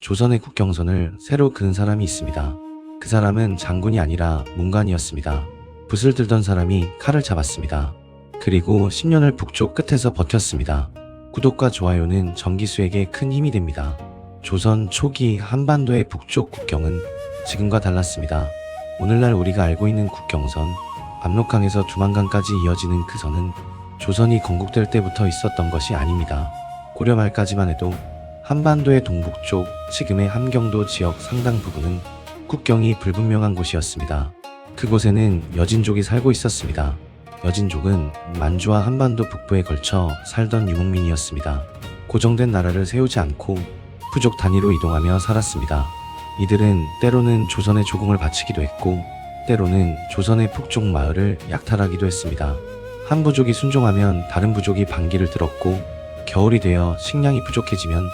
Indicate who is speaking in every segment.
Speaker 1: 조선의 국경선을 새로 그은 사람이 있습니다. 그 사람은 장군이 아니라 문관이었습니다. 붓을 들던 사람이 칼을 잡았습니다. 그리고 10년을 북쪽 끝에서 버텼습니다. 구독과 좋아요는 정기수에게 큰 힘이 됩니다. 조선 초기 한반도의 북쪽 국경은 지금과 달랐습니다. 오늘날 우리가 알고 있는 국경선, 압록강에서 두만강까지 이어지는 그 선은 조선이 건국될 때부터 있었던 것이 아닙니다. 고려 말까지만 해도 한반도의 동북쪽, 지금의 함경도 지역 상당 부분은 국경이 불분명한 곳이었습니다. 그곳에는 여진족이 살고 있었습니다. 여진족은 만주와 한반도 북부에 걸쳐 살던 유목민이었습니다. 고정된 나라를 세우지 않고 부족 단위로 이동하며 살았습니다. 이들은 때로는 조선의 조공을 바치기도 했고 때로는 조선의 북쪽 마을을 약탈하기도 했습니다. 한 부족이 순종하면 다른 부족이 반기를 들었고 겨울이 되어 식량이 부족해지면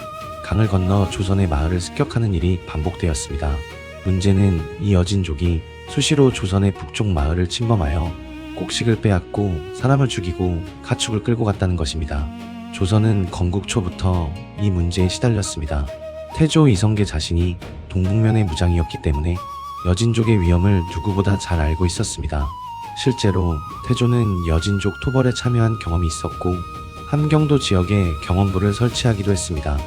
Speaker 1: 강을 건너 조선의 마을을 습격하는 일이 반복되었습니다. 문제는 이 여진족이 수시로 조선의 북쪽 마을을 침범하여 곡식을 빼앗고 사람을 죽이고 가축을 끌고 갔다는 것입니다. 조선은 건국 초부터 이 문제에 시달렸습니다. 태조 이성계 자신이 동북면의 무장이었기 때문에 여진족의 위험을 누구보다 잘 알고 있었습니다. 실제로 태조는 여진족 토벌에 참여한 경험이 있었고 함경도 지역에 경원부를 설치하기도 했습니다.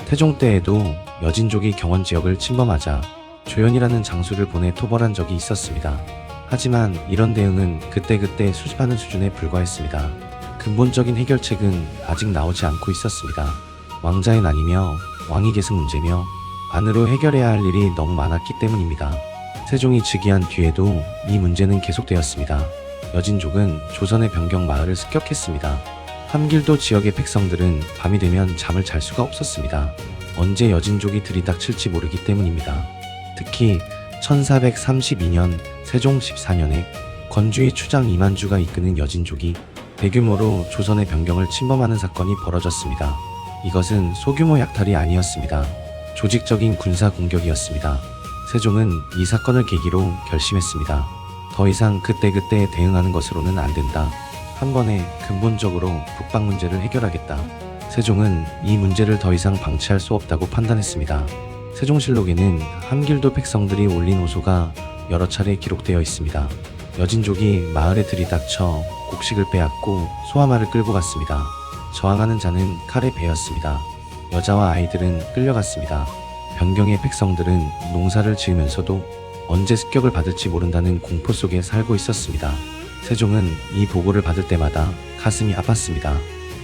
Speaker 1: 태종 때에도 여진족이 경원 지역을 침범하자 조연이라는 장수를 보내 토벌한 적이 있었습니다. 하지만 이런 대응은 그때그때 수습하는 수준에 불과했습니다. 근본적인 해결책은 아직 나오지 않고 있었습니다. 왕자의 난이며 왕위 계승 문제며 안으로 해결해야 할 일이 너무 많았기 때문입니다. 세종이 즉위한 뒤에도 이 문제는 계속되었습니다. 여진족은 조선의 변경 마을을 습격했습니다. 함길도 지역의 백성들은 밤이 되면 잠을 잘 수가 없었습니다. 언제 여진족이 들이닥칠지 모르기 때문입니다. 특히 1432년 세종 14년에 건주의 추장 이만주가 이끄는 여진족이 대규모로 조선의 변경을 침범하는 사건이 벌어졌습니다. 이것은 소규모 약탈이 아니었습니다. 조직적인 군사 공격이었습니다. 세종은 이 사건을 계기로 결심했습니다. 더 이상 그때그때 대응하는 것으로는 안 된다. 한 번에 근본적으로 북방 문제를 해결하겠다. 세종은 이 문제를 더 이상 방치할 수 없다고 판단했습니다. 세종실록에는 함길도 백성들이 올린 호소가 여러 차례 기록되어 있습니다. 여진족이 마을에 들이닥쳐 곡식을 빼앗고 소아마를 끌고 갔습니다. 저항하는 자는 칼에 베었습니다. 여자와 아이들은 끌려갔습니다. 변경의 백성들은 농사를 지으면서도 언제 습격을 받을지 모른다는 공포 속에 살고 있었습니다. 세종은 이 보고를 받을 때마다 가슴이 아팠습니다.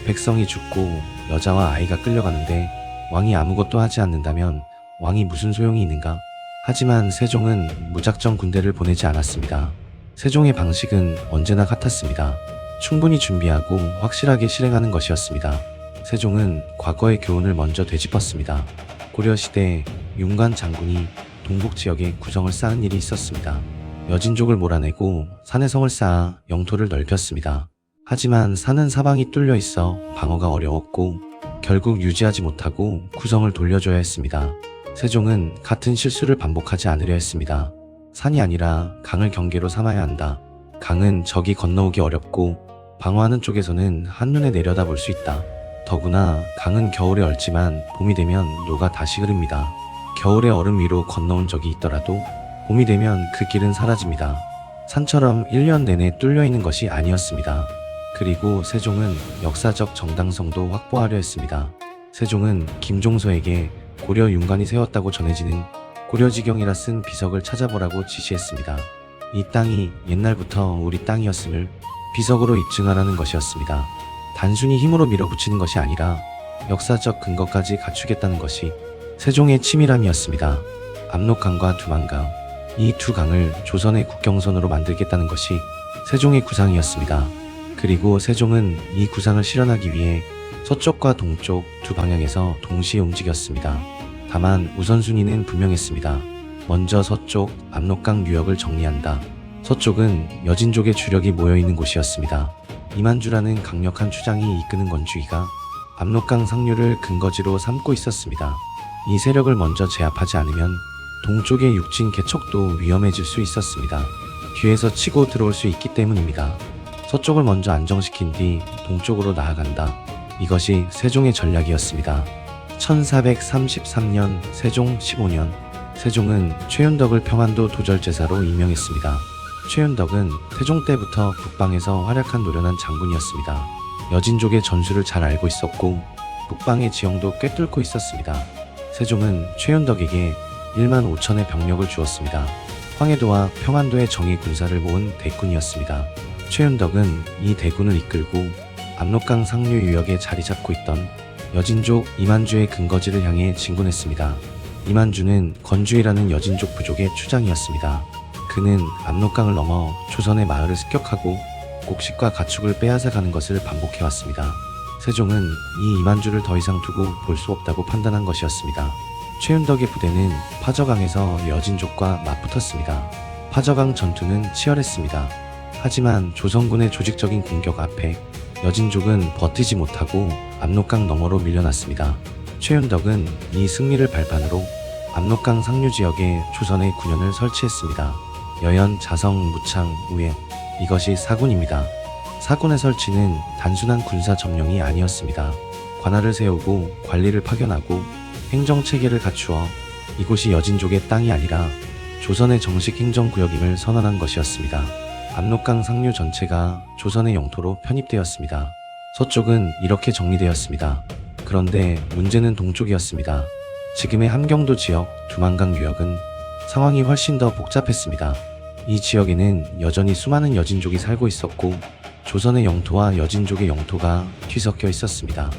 Speaker 1: 백성이 죽고 여자와 아이가 끌려가는데 왕이 아무것도 하지 않는다면 왕이 무슨 소용이 있는가? 하지만 세종은 무작정 군대를 보내지 않았습니다. 세종의 방식은 언제나 같았습니다. 충분히 준비하고 확실하게 실행하는 것이었습니다. 세종은 과거의 교훈을 먼저 되짚었습니다. 고려시대 윤관 장군이 동북 지역에 구성을 쌓은 일이 있었습니다. 여진족을 몰아내고 산에 성을 쌓아 영토를 넓혔습니다. 하지만 산은 사방이 뚫려 있어 방어가 어려웠고 결국 유지하지 못하고 구성을 돌려줘야 했습니다. 세종은 같은 실수를 반복하지 않으려 했습니다. 산이 아니라 강을 경계로 삼아야 한다. 강은 적이 건너오기 어렵고 방어하는 쪽에서는 한눈에 내려다볼 수 있다. 더구나 강은 겨울에 얼지만 봄이 되면 녹아 다시 흐릅니다. 겨울에 얼음 위로 건너온 적이 있더라도 봄이 되면 그 길은 사라집니다. 산처럼 1년 내내 뚫려 있는 것이 아니었습니다. 그리고 세종은 역사적 정당성도 확보하려 했습니다. 세종은 김종서에게 고려 윤관이 세웠다고 전해지는 고려지경이라 쓴 비석을 찾아보라고 지시했습니다. 이 땅이 옛날부터 우리 땅이었음을 비석으로 입증하라는 것이었습니다. 단순히 힘으로 밀어붙이는 것이 아니라 역사적 근거까지 갖추겠다는 것이 세종의 치밀함이었습니다. 압록강과 두만강, 이 두 강을 조선의 국경선으로 만들겠다는 것이 세종의 구상이었습니다. 그리고 세종은 이 구상을 실현하기 위해 서쪽과 동쪽 두 방향에서 동시에 움직였습니다. 다만 우선순위는 분명했습니다. 먼저 서쪽 압록강 유역을 정리한다. 서쪽은 여진족의 주력이 모여있는 곳이었습니다. 이만주라는 강력한 추장이 이끄는 건주기가 압록강 상류를 근거지로 삼고 있었습니다. 이 세력을 먼저 제압하지 않으면 동쪽의 육진 개척도 위험해질 수 있었습니다. 뒤에서 치고 들어올 수 있기 때문입니다. 서쪽을 먼저 안정시킨 뒤 동쪽으로 나아간다. 이것이 세종의 전략이었습니다. 1433년 세종 15년 세종은 최윤덕을 평안도 도절제사로 임명했습니다. 최윤덕은 태종 때부터 북방에서 활약한 노련한 장군이었습니다. 여진족의 전술을 잘 알고 있었고 북방의 지형도 꿰뚫고 있었습니다. 세종은 최윤덕에게 1만 5천의 병력을 주었습니다. 황해도와 평안도의 정예 군사를 모은 대군이었습니다. 최윤덕은 이 대군을 이끌고 압록강 상류 유역에 자리 잡고 있던 여진족 이만주의 근거지를 향해 진군했습니다. 이만주는 건주이라는 여진족 부족의 추장이었습니다. 그는 압록강을 넘어 조선의 마을을 습격하고 곡식과 가축을 빼앗아가는 것을 반복해왔습니다. 세종은 이 이만주를 더 이상 두고 볼 수 없다고 판단한 것이었습니다. 최윤덕의 부대는 파저강에서 여진족과 맞붙었습니다. 파저강 전투는 치열했습니다. 하지만 조선군의 조직적인 공격 앞에 여진족은 버티지 못하고 압록강 너머로 밀려났습니다. 최윤덕은 이 승리를 발판으로 압록강 상류 지역에 조선의 군현을 설치했습니다. 여연, 자성, 무창, 우에 이것이 사군입니다. 사군의 설치는 단순한 군사 점령이 아니었습니다. 관할을 세우고 관리를 파견하고 행정체계를 갖추어 이곳이 여진족의 땅이 아니라 조선의 정식 행정구역임을 선언한 것이었습니다. 압록강 상류 전체가 조선의 영토로 편입되었습니다. 서쪽은 이렇게 정리되었습니다. 그런데 문제는 동쪽이었습니다. 지금의 함경도 지역, 두만강 유역은 상황이 훨씬 더 복잡했습니다. 이 지역에는 여전히 수많은 여진족이 살고 있었고 조선의 영토와 여진족의 영토가 뒤섞여 있었습니다.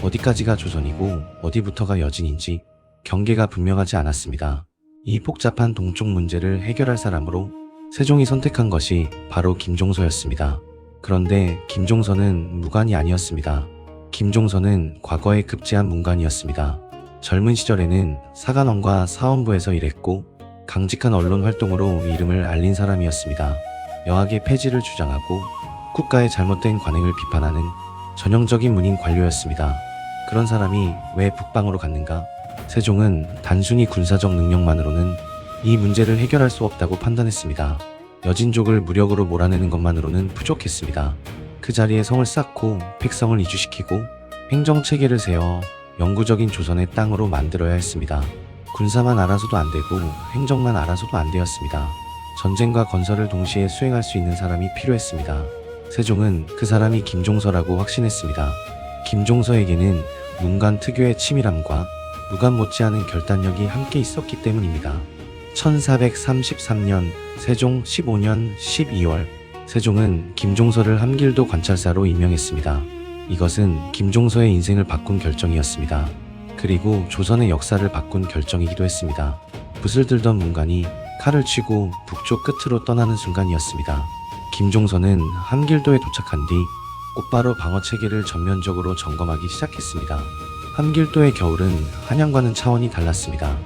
Speaker 1: 어디까지가 조선이고 어디부터가 여진인지 경계가 분명하지 않았습니다. 이 복잡한 동쪽 문제를 해결할 사람으로 세종이 선택한 것이 바로 김종서였습니다. 그런데 김종서는 무관이 아니었습니다. 김종서는 과거에 급제한 문관이었습니다. 젊은 시절에는 사관원과 사원부에서 일했고 강직한 언론 활동으로 이름을 알린 사람이었습니다. 여학의 폐지를 주장하고 국가의 잘못된 관행을 비판하는 전형적인 문인 관료였습니다. 그런 사람이 왜 북방으로 갔는가? 세종은 단순히 군사적 능력만으로는 이 문제를 해결할 수 없다고 판단했습니다. 여진족을 무력으로 몰아내는 것만으로는 부족했습니다. 그 자리에 성을 쌓고 백성을 이주시키고 행정체계를 세워 영구적인 조선의 땅으로 만들어야 했습니다. 군사만 알아서도 안 되고 행정만 알아서도 안 되었습니다. 전쟁과 건설을 동시에 수행할 수 있는 사람이 필요했습니다. 세종은 그 사람이 김종서라고 확신했습니다. 김종서에게는 문관 특유의 치밀함과 무관 못지않은 결단력이 함께 있었기 때문입니다. 1433년 세종 15년 12월 세종은 김종서를 함길도 관찰사로 임명했습니다. 이것은 김종서의 인생을 바꾼 결정이었습니다. 그리고 조선의 역사를 바꾼 결정이기도 했습니다. 붓을 들던 문관이 칼을 쥐고 북쪽 끝으로 떠나는 순간이었습니다. 김종서는 함길도에 도착한 뒤 곧바로 방어체계를 전면적으로 점검하기 시작했습니다. 함길도의 겨울은 한양과는 차원이 달랐습니다.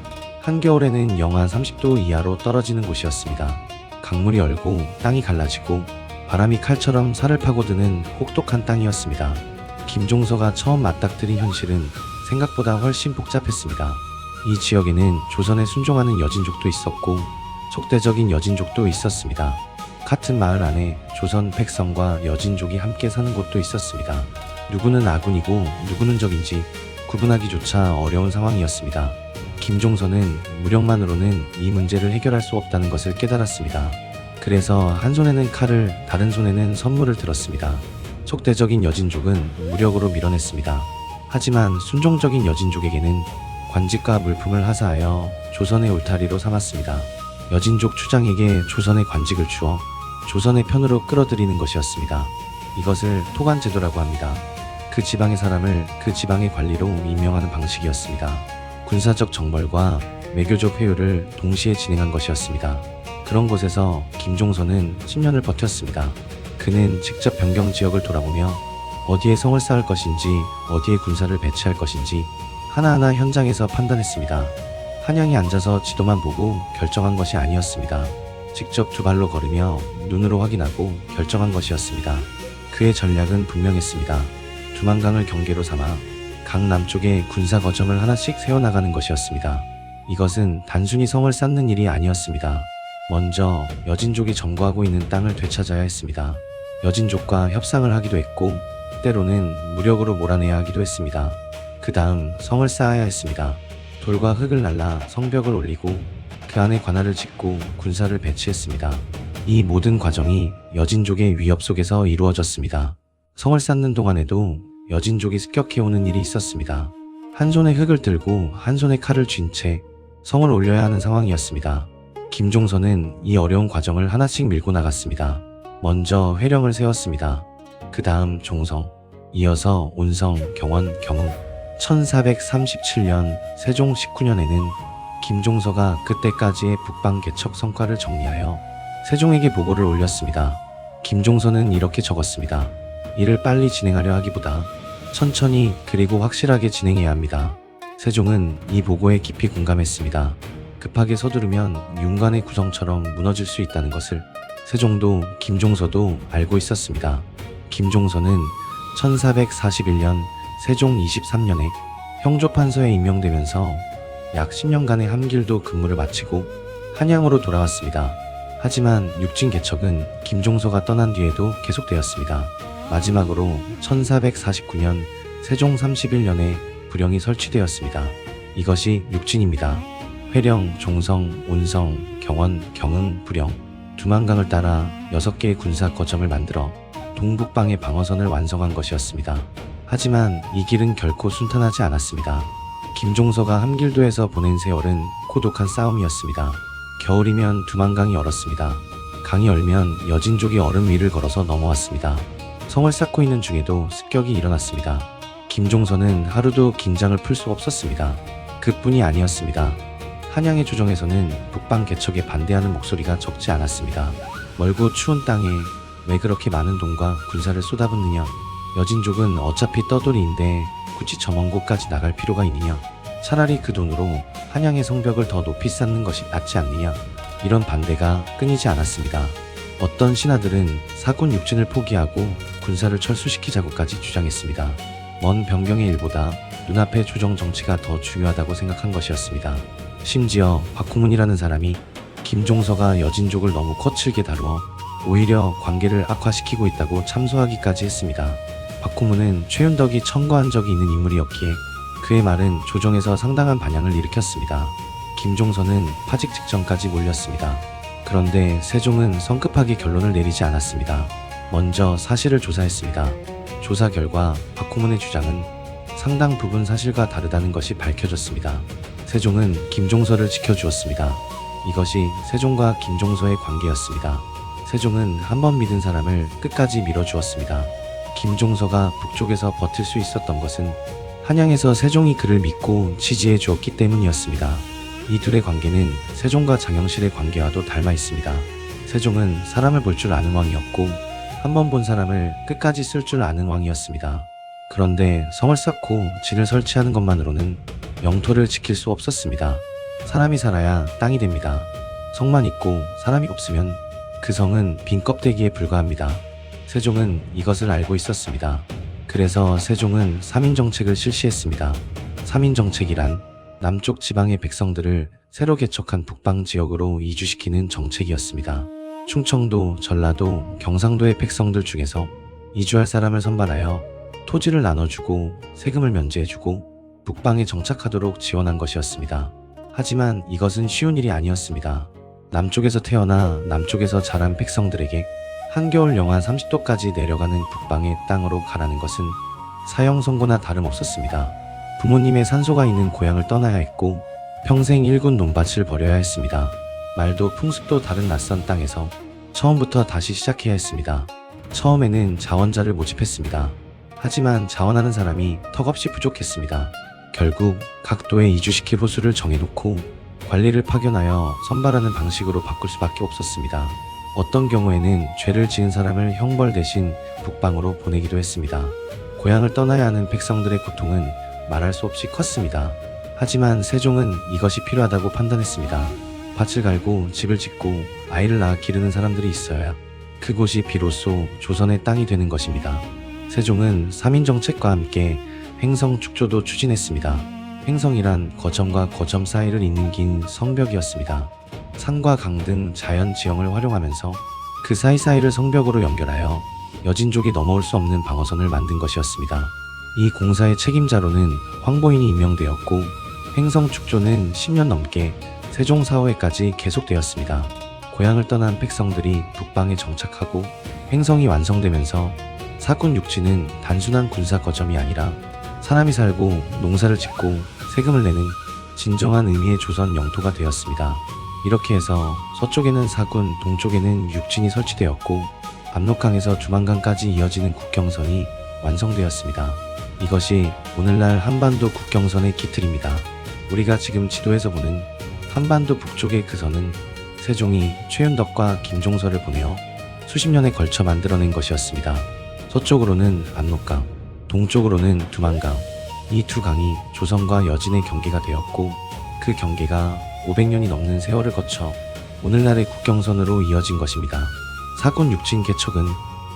Speaker 1: 한겨울에는 영하 30도 이하로 떨어지는 곳이었습니다. 강물이 얼고 땅이 갈라지고 바람이 칼처럼 살을 파고드는 혹독한 땅이었습니다. 김종서가 처음 맞닥뜨린 현실은 생각보다 훨씬 복잡했습니다. 이 지역에는 조선에 순종하는 여진족도 있었고 속대적인 여진족도 있었습니다. 같은 마을 안에 조선 백성과 여진족이 함께 사는 곳도 있었습니다. 누구는 아군이고 누구는 적인지 구분하기조차 어려운 상황이었습니다. 김종서는 무력만으로는 이 문제를 해결할 수 없다는 것을 깨달았습니다. 그래서 한 손에는 칼을 다른 손에는 선물을 들었습니다. 속대적인 여진족은 무력으로 밀어냈습니다. 하지만 순종적인 여진족에게는 관직과 물품을 하사하여 조선의 울타리로 삼았습니다. 여진족 추장에게 조선의 관직을 주어 조선의 편으로 끌어들이는 것이었습니다. 이것을 토관제도라고 합니다. 그 지방의 사람을 그 지방의 관리로 임명하는 방식이었습니다. 군사적 정벌과 외교적 회유를 동시에 진행한 것이었습니다. 그런 곳에서 김종서는 10년을 버텼습니다. 그는 직접 변경 지역을 돌아보며 어디에 성을 쌓을 것인지 어디에 군사를 배치할 것인지 하나하나 현장에서 판단했습니다. 한양에 앉아서 지도만 보고 결정한 것이 아니었습니다. 직접 두 발로 걸으며 눈으로 확인하고 결정한 것이었습니다. 그의 전략은 분명했습니다. 두만강을 경계로 삼아 강 남쪽에 군사 거점을 하나씩 세워나가는 것이었습니다. 이것은 단순히 성을 쌓는 일이 아니었습니다. 먼저 여진족이 점거하고 있는 땅을 되찾아야 했습니다. 여진족과 협상을 하기도 했고 때로는 무력으로 몰아내야 하기도 했습니다. 그 다음 성을 쌓아야 했습니다. 돌과 흙을 날라 성벽을 올리고 그 안에 관할을 짓고 군사를 배치했습니다. 이 모든 과정이 여진족의 위협 속에서 이루어졌습니다. 성을 쌓는 동안에도 여진족이 습격해오는 일이 있었습니다. 한 손에 흙을 들고 한 손에 칼을 쥔 채 성을 올려야 하는 상황이었습니다. 김종서는 이 어려운 과정을 하나씩 밀고 나갔습니다. 먼저 회령을 세웠습니다. 그 다음 종성, 이어서 온성, 경원, 경흥. 1437년 세종 19년에는 김종서가 그때까지의 북방 개척 성과를 정리하여 세종에게 보고를 올렸습니다. 김종서는 이렇게 적었습니다. 일을 빨리 진행하려 하기보다 천천히 그리고 확실하게 진행해야 합니다. 세종은 이 보고에 깊이 공감했습니다. 급하게 서두르면 윤관의 구성처럼 무너질 수 있다는 것을 세종도 김종서도 알고 있었습니다. 김종서는 1441년 세종 23년에 형조판서에 임명되면서 약 10년간의 함길도 근무를 마치고 한양으로 돌아왔습니다. 하지만 육진 개척은 김종서가 떠난 뒤에도 계속되었습니다. 마지막으로 1449년 세종 31년에 부령이 설치되었습니다. 이것이 육진입니다. 회령, 종성, 온성, 경원, 경흥, 부령 두만강을 따라 6개의 군사 거점을 만들어 동북방의 방어선을 완성한 것이었습니다. 하지만 이 길은 결코 순탄하지 않았습니다. 김종서가 함길도에서 보낸 세월은 고독한 싸움이었습니다. 겨울이면 두만강이 얼었습니다. 강이 얼면 여진족이 얼음 위를 걸어서 넘어왔습니다. 성을 쌓고 있는 중에도 습격이 일어났습니다. 김종서는 하루도 긴장을 풀 수 없었습니다. 그뿐이 아니었습니다. 한양의 조정에서는 북방 개척에 반대하는 목소리가 적지 않았습니다. 멀고 추운 땅에 왜 그렇게 많은 돈과 군사를 쏟아붓느냐? 여진족은 어차피 떠돌이인데 굳이 저 먼 곳까지 나갈 필요가 있느냐? 차라리 그 돈으로 한양의 성벽을 더 높이 쌓는 것이 낫지 않느냐? 이런 반대가 끊이지 않았습니다. 어떤 신하들은 사군 육진을 포기하고 군사를 철수시키자고까지 주장했습니다. 먼 변경의 일보다 눈앞의 조정 정치가 더 중요하다고 생각한 것이었습니다. 심지어 박후문이라는 사람이 김종서가 여진족을 너무 거칠게 다루어 오히려 관계를 악화시키고 있다고 참소하기까지 했습니다. 박후문은 최윤덕이 청거한 적이 있는 인물이었기에 그의 말은 조정에서 상당한 반향을 일으켰습니다. 김종서는 파직 직전까지 몰렸습니다. 그런데 세종은 성급하게 결론을 내리지 않았습니다. 먼저 사실을 조사했습니다. 조사 결과 박후문의 주장은 상당 부분 사실과 다르다는 것이 밝혀졌습니다. 세종은 김종서를 지켜주었습니다. 이것이 세종과 김종서의 관계였습니다. 세종은 한 번 믿은 사람을 끝까지 밀어주었습니다. 김종서가 북쪽에서 버틸 수 있었던 것은 한양에서 세종이 그를 믿고 지지해 주었기 때문이었습니다. 이 둘의 관계는 세종과 장영실의 관계와도 닮아 있습니다. 세종은 사람을 볼 줄 아는 왕이었고 한 번 본 사람을 끝까지 쓸 줄 아는 왕이었습니다. 그런데 성을 쌓고 진을 설치하는 것만으로는 영토를 지킬 수 없었습니다. 사람이 살아야 땅이 됩니다. 성만 있고 사람이 없으면 그 성은 빈 껍데기에 불과합니다. 세종은 이것을 알고 있었습니다. 그래서 세종은 3인 정책을 실시했습니다. 3인 정책이란 남쪽 지방의 백성들을 새로 개척한 북방 지역으로 이주시키는 정책이었습니다. 충청도, 전라도, 경상도의 백성들 중에서 이주할 사람을 선발하여 토지를 나눠주고 세금을 면제해주고 북방에 정착하도록 지원한 것이었습니다. 하지만 이것은 쉬운 일이 아니었습니다. 남쪽에서 태어나 남쪽에서 자란 백성들에게 한겨울 영하 30도까지 내려가는 북방의 땅으로 가라는 것은 사형 선고나 다름없었습니다. 부모님의 산소가 있는 고향을 떠나야 했고 평생 일군 논밭을 벌여야 했습니다. 말도 풍습도 다른 낯선 땅에서 처음부터 다시 시작해야 했습니다. 처음에는 자원자를 모집했습니다. 하지만 자원하는 사람이 턱없이 부족했습니다. 결국 각도에 이주시킬 호수를 정해놓고 관리를 파견하여 선발하는 방식으로 바꿀 수밖에 없었습니다. 어떤 경우에는 죄를 지은 사람을 형벌 대신 북방으로 보내기도 했습니다. 고향을 떠나야 하는 백성들의 고통은 말할 수 없이 컸습니다. 하지만 세종은 이것이 필요하다고 판단했습니다. 밭을 갈고 집을 짓고 아이를 낳아 기르는 사람들이 있어야 그곳이 비로소 조선의 땅이 되는 것입니다. 세종은 3인 정책과 함께 횡성 축조도 추진했습니다. 횡성이란 거점과 거점 사이를 잇는 긴 성벽이었습니다. 산과 강 등 자연 지형을 활용하면서 그 사이사이를 성벽으로 연결하여 여진족이 넘어올 수 없는 방어선을 만든 것이었습니다. 이 공사의 책임자로는 황보인이 임명되었고 횡성 축조는 10년 넘게 세종 4호에까지 계속되었습니다. 고향을 떠난 백성들이 북방에 정착하고 횡성이 완성되면서 사군 육지는 단순한 군사 거점이 아니라 사람이 살고 농사를 짓고 세금을 내는 진정한 의미의 조선 영토가 되었습니다. 이렇게 해서 서쪽에는 사군, 동쪽에는 육진이 설치되었고 압록강에서 두만강까지 이어지는 국경선이 완성되었습니다. 이것이 오늘날 한반도 국경선의 기틀입니다. 우리가 지금 지도에서 보는 한반도 북쪽의 그 선은 세종이 최윤덕과 김종서를 보내어 수십 년에 걸쳐 만들어낸 것이었습니다. 서쪽으로는 압록강, 동쪽으로는 두만강, 이 두 강이 조선과 여진의 경계가 되었고 그 경계가 500년이 넘는 세월을 거쳐 오늘날의 국경선으로 이어진 것입니다. 사군 육진 개척은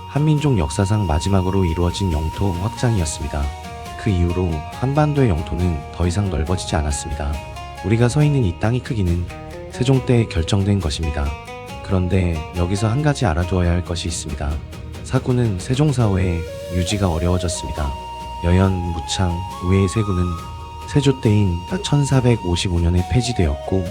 Speaker 1: 한민족 역사상 마지막으로 이루어진 영토 확장이었습니다. 그 이후로 한반도의 영토는 더 이상 넓어지지 않았습니다. 우리가 서 있는 이 땅의 크기는 세종 때 결정된 것입니다. 그런데 여기서 한 가지 알아두어야 할 것이 있습니다. 사군은 세종 4호에 유지가 어려워졌습니다. 여연, 무창, 우회의 세군은 세조 때인 1455년에 폐지되었고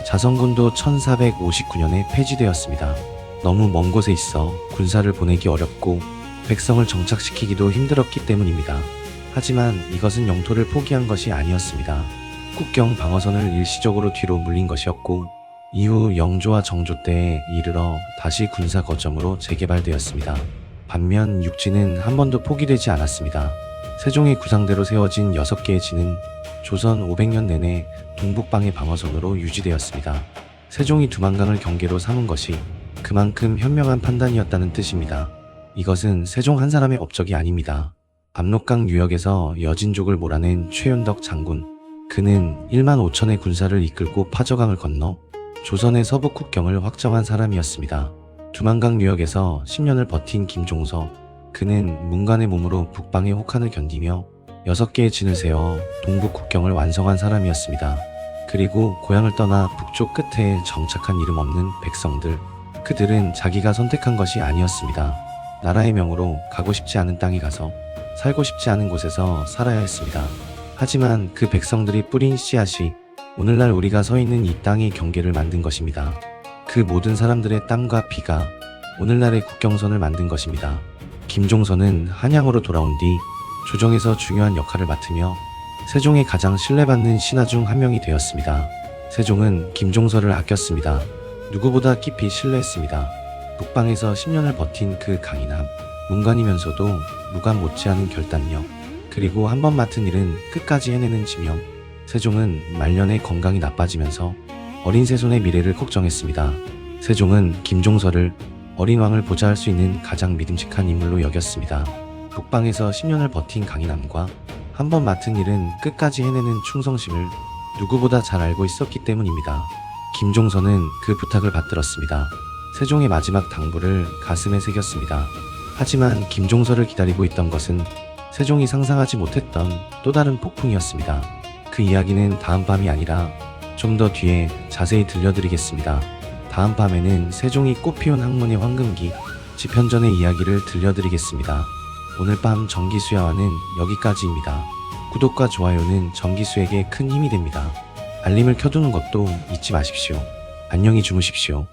Speaker 1: 자성군도 1459년에 폐지되었습니다. 너무 먼 곳에 있어 군사를 보내기 어렵고 백성을 정착시키기도 힘들었기 때문입니다. 하지만 이것은 영토를 포기한 것이 아니었습니다. 국경 방어선을 일시적으로 뒤로 물린 것이었고 이후 영조와 정조 때에 이르러 다시 군사 거점으로 재개발되었습니다. 반면 육지는 한 번도 포기되지 않았습니다. 세종의 구상대로 세워진 6개의 진은 조선 500년 내내 동북방의 방어선으로 유지되었습니다. 세종이 두만강을 경계로 삼은 것이 그만큼 현명한 판단이었다는 뜻입니다. 이것은 세종 한 사람의 업적이 아닙니다. 압록강 유역에서 여진족을 몰아낸 최윤덕 장군, 그는 1만 5천의 군사를 이끌고 파저강을 건너 조선의 서북 국경을 확정한 사람이었습니다. 두만강 유역에서 10년을 버틴 김종서, 그는 문간의 몸으로 북방의 혹한을 견디며 6개의 진을 세워 동북 국경을 완성한 사람이었습니다. 그리고 고향을 떠나 북쪽 끝에 정착한 이름 없는 백성들, 그들은 자기가 선택한 것이 아니었습니다. 나라의 명으로 가고 싶지 않은 땅에 가서 살고 싶지 않은 곳에서 살아야 했습니다. 하지만 그 백성들이 뿌린 씨앗이 오늘날 우리가 서 있는 이 땅의 경계를 만든 것입니다. 그 모든 사람들의 땀과 피가 오늘날의 국경선을 만든 것입니다. 김종서는 한양으로 돌아온 뒤 조정에서 중요한 역할을 맡으며 세종의 가장 신뢰받는 신하 중 한 명이 되었습니다. 세종은 김종서를 아꼈습니다. 누구보다 깊이 신뢰했습니다. 북방에서 10년을 버틴 그 강인함, 문관이면서도 무관 못지않은 결단력, 그리고 한 번 맡은 일은 끝까지 해내는 지명. 세종은 말년에 건강이 나빠지면서 어린 세손의 미래를 걱정했습니다. 세종은 김종서를 어린 왕을 보좌할 수 있는 가장 믿음직한 인물로 여겼습니다. 북방에서 10년을 버틴 강인함과 한 번 맡은 일은 끝까지 해내는 충성심을 누구보다 잘 알고 있었기 때문입니다. 김종서는 그 부탁을 받들었습니다. 세종의 마지막 당부를 가슴에 새겼습니다. 하지만 김종서를 기다리고 있던 것은 세종이 상상하지 못했던 또 다른 폭풍이었습니다. 그 이야기는 다음 밤이 아니라 좀 더 뒤에 자세히 들려드리겠습니다. 다음 밤에는 세종이 꽃피운 학문의 황금기 집현전의 이야기를 들려드리겠습니다. 오늘 밤 정기수야화는 여기까지입니다. 구독과 좋아요는 정기수에게 큰 힘이 됩니다. 알림을 켜두는 것도 잊지 마십시오. 안녕히 주무십시오.